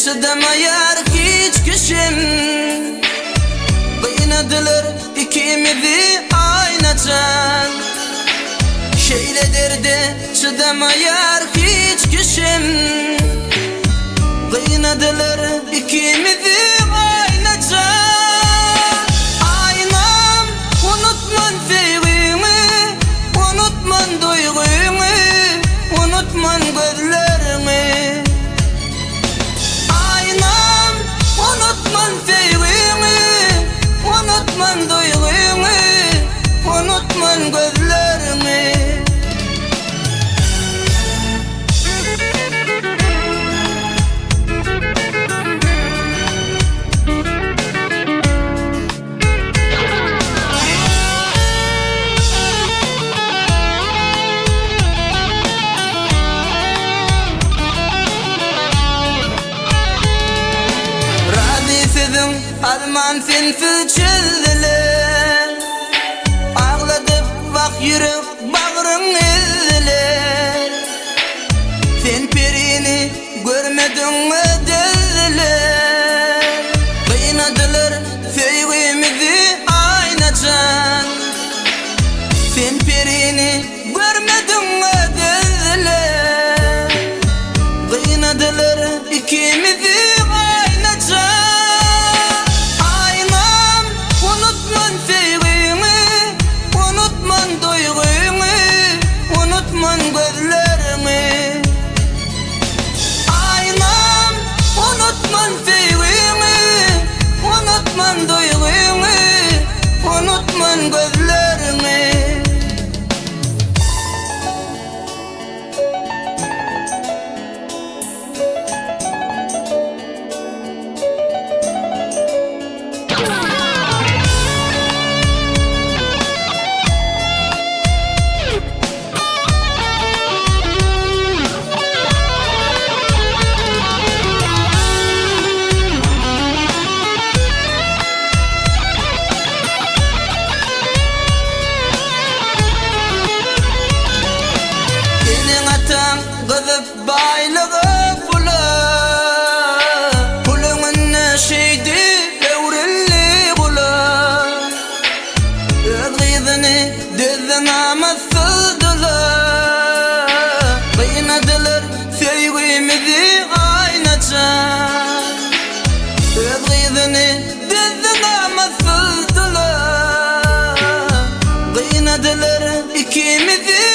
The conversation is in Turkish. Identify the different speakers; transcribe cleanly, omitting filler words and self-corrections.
Speaker 1: çıdamayar hiç kişim. Kıynadılar ikimizi aynacan. Şeyle derdi çıdamayar hiç kişim. Kıynadılar ikimizi aynacan. Aynam unutman sevgimi, unutman duygumu, unutman gözlerimi. Aynam unutman sevgimi, unutman duygumu, unutman gözlerimi. Alman sensiz çizdiler. Ağladıp bak yürek bağrın ezdiler. Sen perini görmedin mi dediler. Kıynadılar sevgimizi aynacan. Sen perini görmedin mi dediler. Kıynadılar ikimizi aynacan. Unutman gözlerimi. Aynam unutman sevgimi, unutman duygumu, unutman gözlerimi. Gıdıp baylığı pula, pulunun ne şeydi evrilli bula. Öz gıydını düzün ama sızdılar. Kıynadılar sevgimizi aynacan. Öz gıydını düzün ama sızdılar. Kıynadılar ikimizi